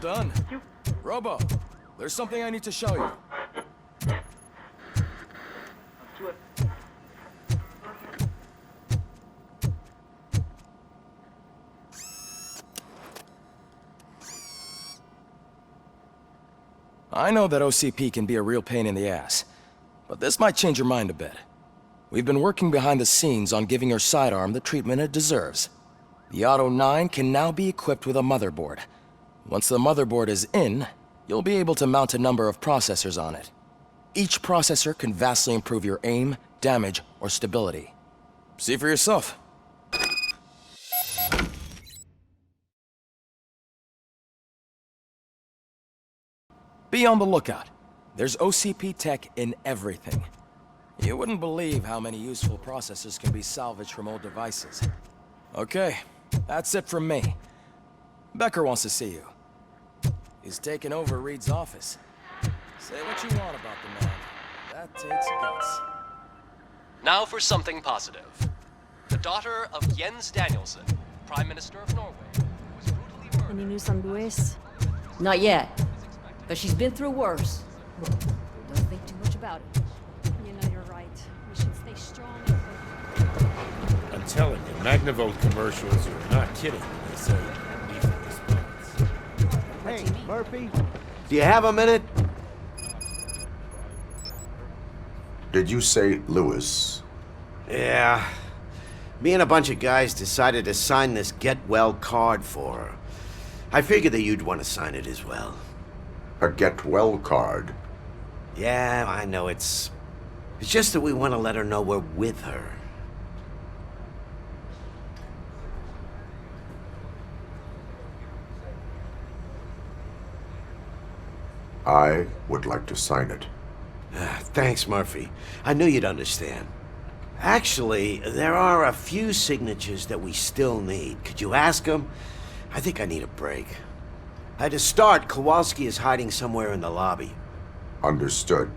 done. Robo, there's something I need to show you. I know that OCP can be a real pain in the ass, but this might change your mind a bit. We've been working behind the scenes on giving your sidearm the treatment it deserves. The Auto 9 can now be equipped with a motherboard. Once the motherboard is in, you'll be able to mount a number of processors on it. Each processor can vastly improve your aim, damage, or stability. See for yourself. Be on the lookout. There's OCP tech in everything. You wouldn't believe how many useful processors can be salvaged from old devices. Okay, that's it from me. Becker wants to see you. He's taken over Reed's office. Say what you want about the man. That takes guts. Now for something positive. The daughter of Jens Danielson, Prime Minister of Norway, was brutally murdered. Any news on Luis? Not yet. But she's been through worse. Don't think too much about it. You know you're right. We should stay strong. I'm telling you, Magnavolt commercials are not kidding when they say lethal response. Hey, Murphy, do you have a minute? Did you say Lewis? Yeah. Me and a bunch of guys decided to sign this get well card for her. I figured that you'd want to sign it as well. A get well card? Yeah, I know it's just that we want to let her know we're with her. I would like to sign it. Thanks, Murphy. I knew you'd understand. Actually, there are a few signatures that we still need. Could you ask them? I think I need a break. To start, Kowalski is hiding somewhere in the lobby. Understood.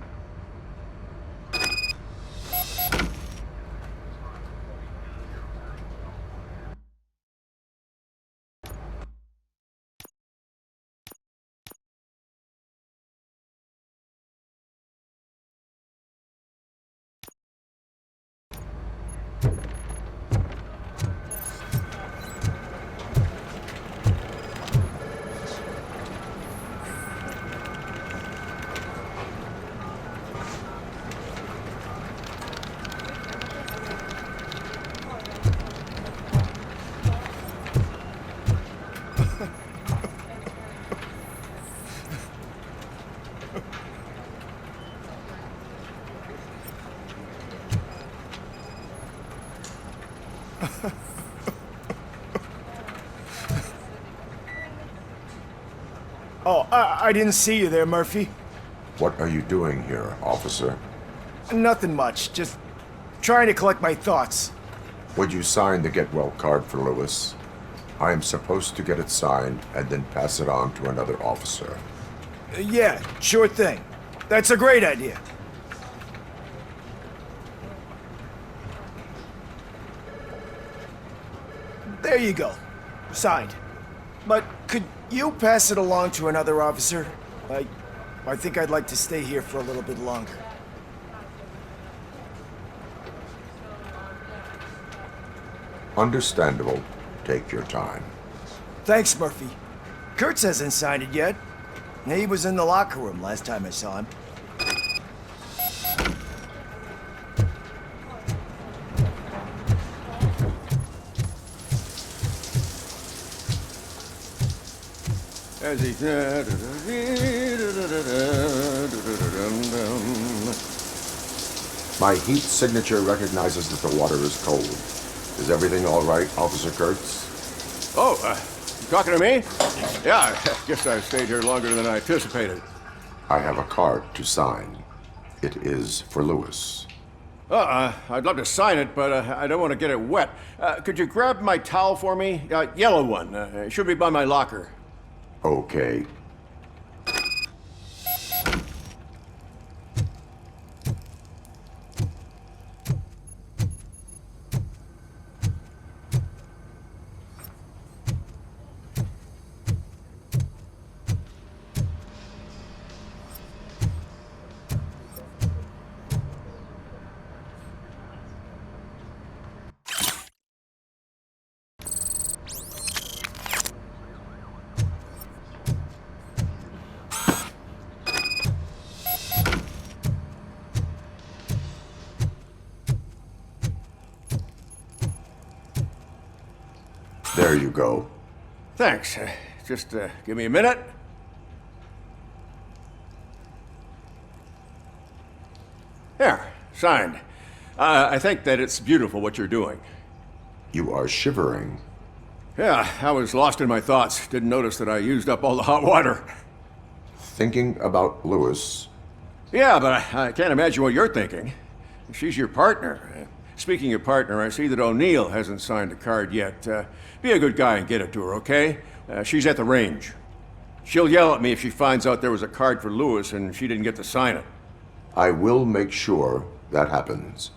Oh, I didn't see you there, Murphy. What are you doing here, officer? Nothing much, just trying to collect my thoughts. Would you sign the get well card for Lewis? I am supposed to get it signed and then pass it on to another officer. Yeah, sure thing. That's a great idea. There you go. Signed. But could you pass it along to another officer? I think I'd like to stay here for a little bit longer. Understandable. Take your time. Thanks, Murphy. Kurtz hasn't signed it yet. He was in the locker room last time I saw him. As he My heat signature recognizes that the water is cold. Is everything all right, Officer Kurtz? Oh, you talking to me? Yeah, I guess I stayed here longer than I anticipated. I have a card to sign. It is for Lewis. I'd love to sign it, but I don't want to get it wet. Could you grab my towel for me? Yellow one. It should be by my locker. Okay. There you go. Thanks. Just give me a minute. There, signed. I think that it's beautiful what you're doing. You are shivering. Yeah, I was lost in my thoughts. Didn't notice that I used up all the hot water. Thinking about Lewis. Yeah, but I can't imagine what you're thinking. She's your partner. Speaking of partner, I see that O'Neill hasn't signed the card yet. Be a good guy and get it to her, okay? She's at the range. She'll yell at me if she finds out there was a card for Lewis and she didn't get to sign it. I will make sure that happens.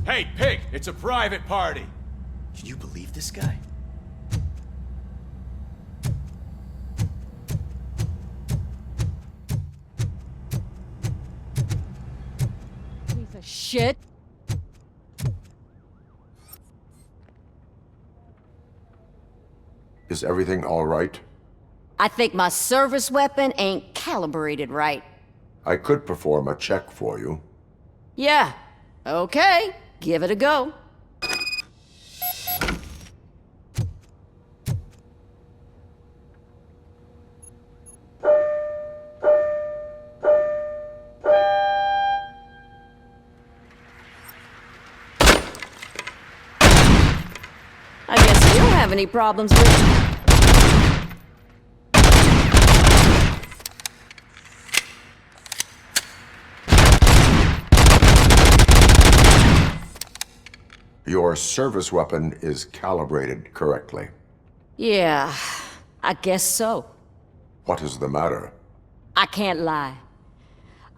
Hey, Pig! It's a private party! Can you believe this guy? Piece of shit. Is everything all right? I think my service weapon ain't calibrated right. I could perform a check for you. Yeah, okay. Give it a go. I guess you don't have any problems with it. Your service weapon is calibrated correctly. Yeah, I guess so. What is the matter? I can't lie.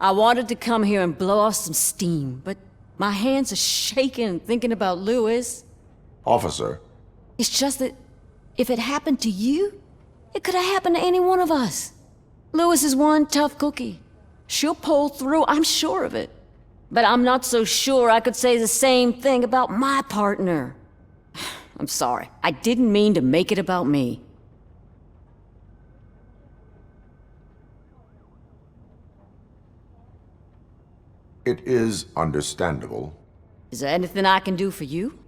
I wanted to come here and blow off some steam, but my hands are shaking thinking about Lewis. Officer, It's just that if it happened to you, it could have happened to any one of us. Lewis is one tough cookie. She'll pull through, I'm sure of it. But I'm not so sure I could say the same thing about my partner. I'm sorry. I didn't mean to make it about me. it is understandable. Is there anything I can do for you?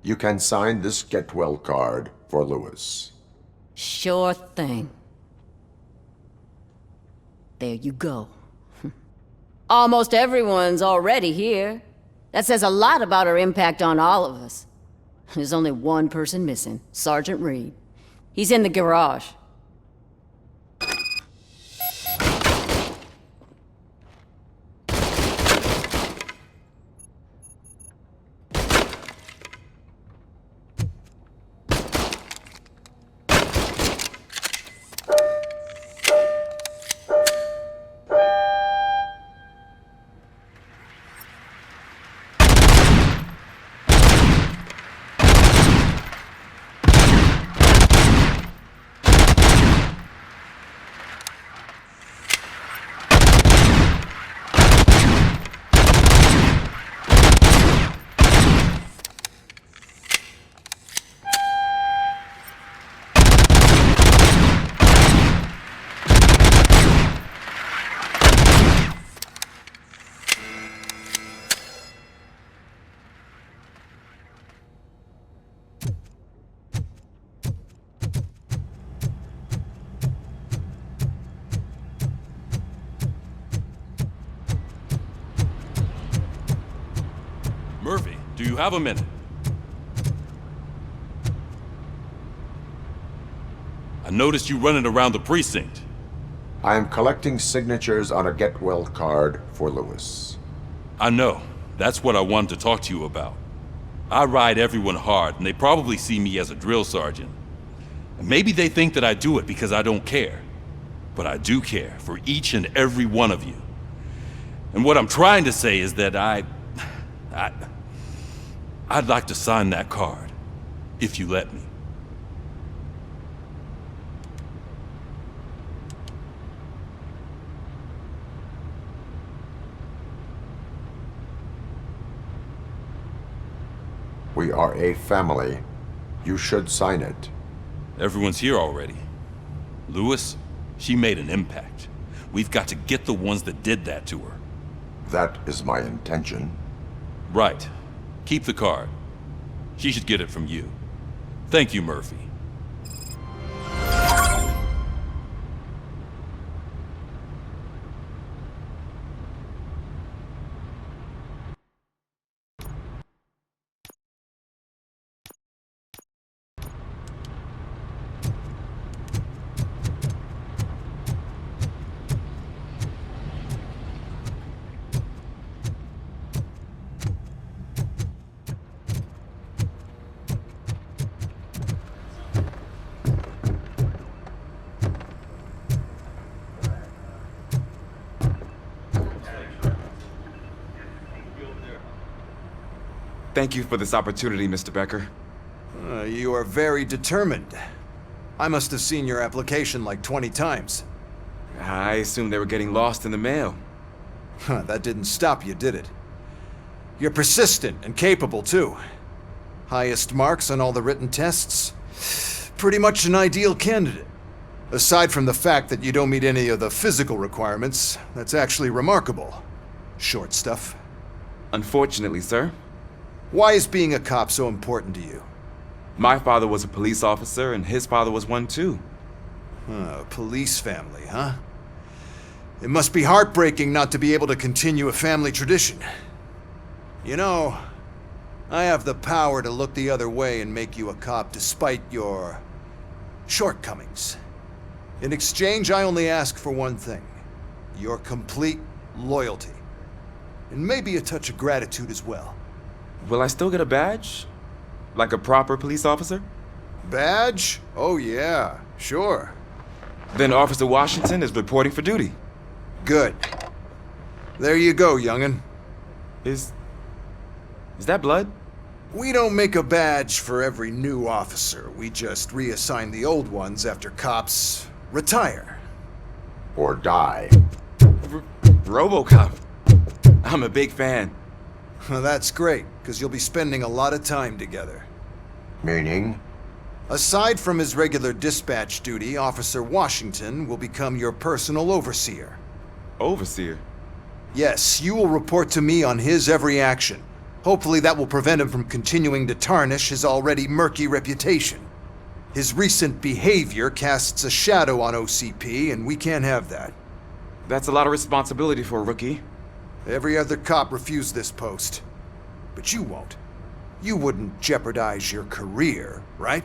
You can sign this get well card for Lewis. Sure thing. There you go. Almost everyone's already here. That says a lot about her impact on all of us. There's only one person missing, Sergeant Reed. He's in the garage. Murphy, do you have a minute? I noticed you running around the precinct. I am collecting signatures on a get well card for Lewis. I know. That's what I wanted to talk to you about. I ride everyone hard, and they probably see me as a drill sergeant. And maybe they think that I do it because I don't care. But I do care for each and every one of you. And what I'm trying to say is that I'd like to sign that card, if you let me. We are a family. You should sign it. Everyone's here already. Lewis, she made an impact. We've got to get the ones that did that to her. That is my intention. Right. Keep the card. She should get it from you. Thank you, Murphy. Thank you for this opportunity, Mr. Becker. You are very determined. I must have seen your application like 20 times. I assumed they were getting lost in the mail. That didn't stop you, did it? You're persistent and capable, too. Highest marks on all the written tests. Pretty much an ideal candidate. Aside from the fact that you don't meet any of the physical requirements, that's actually remarkable. Short stuff. Unfortunately, sir. Why is being a cop so important to you? My father was a police officer, and his father was one too. Police family, huh? It must be heartbreaking not to be able to continue a family tradition. You know, I have the power to look the other way and make you a cop despite your shortcomings. In exchange, I only ask for one thing. Your complete loyalty. And maybe a touch of gratitude as well. Will I still get a badge? Like a proper police officer? Badge? Oh yeah, sure. Then Officer Washington is reporting for duty. Good. There you go, young'un. Is that blood? We don't make a badge for every new officer. We just reassign the old ones after cops retire. Or die. Robocop. I'm a big fan. Well, that's great, because you'll be spending a lot of time together. Meaning? Aside from his regular dispatch duty, Officer Washington will become your personal overseer. Overseer? Yes, you will report to me on his every action. Hopefully that will prevent him from continuing to tarnish his already murky reputation. His recent behavior casts a shadow on OCP, and we can't have that. That's a lot of responsibility for a rookie. Every other cop refused this post. But you won't. You wouldn't jeopardize your career, right?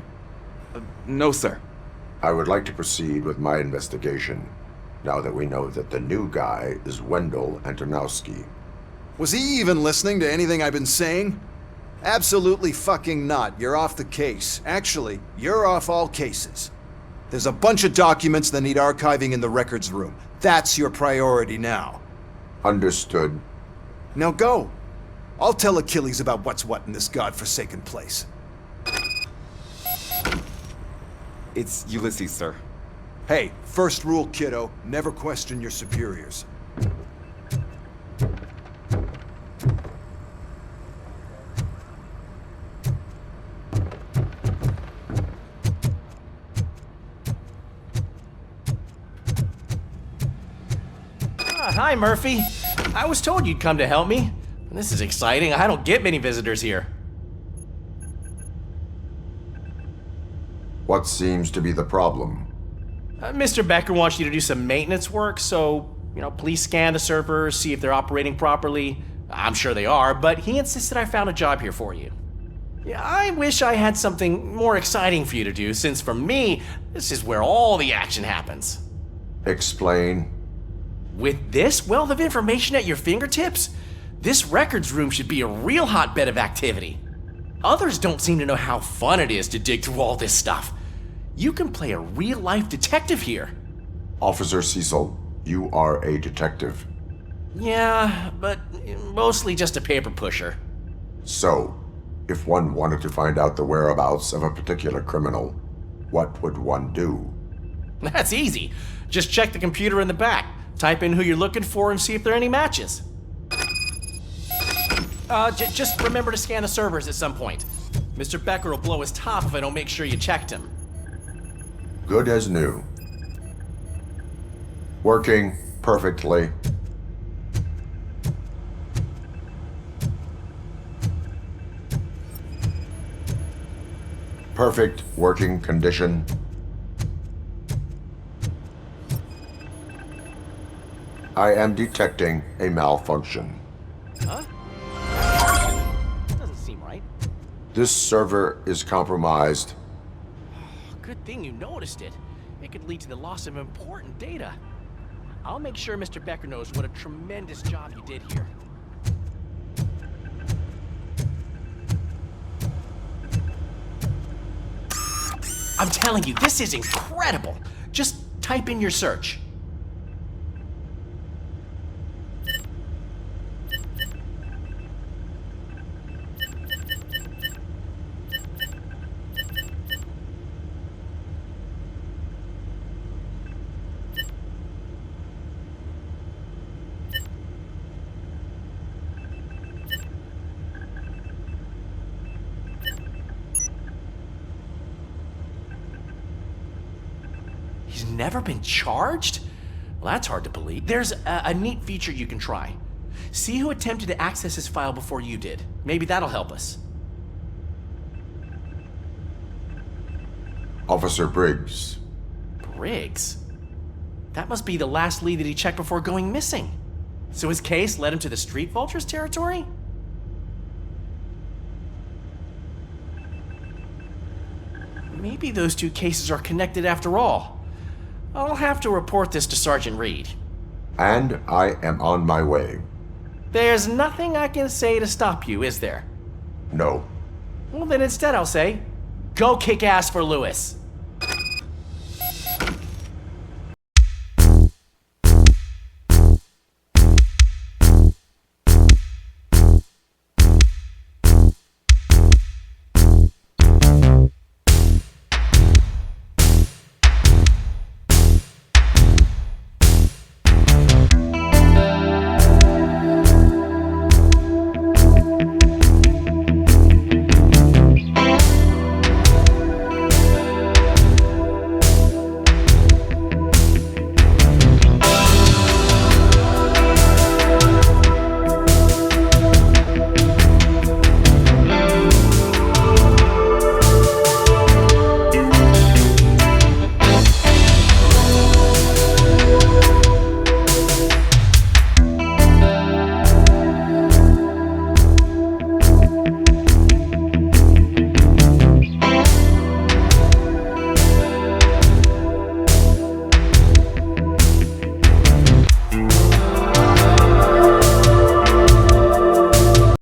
No, sir. I would like to proceed with my investigation, now that we know that the new guy is Wendell Antonowski. Was he even listening to anything I've been saying? Absolutely fucking not. You're off the case. Actually, you're off all cases. There's a bunch of documents that need archiving in the records room. That's your priority now. Understood. Now go. I'll tell Achilles about what's what in this godforsaken place. It's Ulysses, sir. Hey, first rule, kiddo. Never question your superiors. Hi, Murphy. I was told you'd come to help me. This is exciting. I don't get many visitors here. What seems to be the problem? Mr. Becker wants you to do some maintenance work, so, please scan the servers, see if they're operating properly. I'm sure they are, but he insisted I found a job here for you. Yeah, I wish I had something more exciting for you to do, since for me, this is where all the action happens. Explain. With this wealth of information at your fingertips, this records room should be a real hotbed of activity. Others don't seem to know how fun it is to dig through all this stuff. You can play a real-life detective here. Officer Cecil, you are a detective. Yeah, but mostly just a paper pusher. So, if one wanted to find out the whereabouts of a particular criminal, what would one do? That's easy. Just check the computer in the back. Type in who you're looking for and see if there are any matches. Just remember to scan the servers at some point. Mr. Becker will blow his top if I don't make sure you checked him. Good as new. Working perfectly. Perfect working condition. I am detecting a malfunction. Huh? Doesn't seem right. This server is compromised. Good thing you noticed it. It could lead to the loss of important data. I'll make sure Mr. Becker knows what a tremendous job you did here. I'm telling you, this is incredible. Just type in your search. He's never been charged? Well, that's hard to believe. There's a neat feature you can try. See who attempted to access his file before you did. Maybe that'll help us. Officer Briggs. Briggs? That must be the last lead that he checked before going missing. So his case led him to the Street Vultures territory? Maybe those two cases are connected after all. I'll have to report this to Sergeant Reed. And I am on my way. There's nothing I can say to stop you, is there? No. Well, then instead I'll say, go kick ass for Lewis.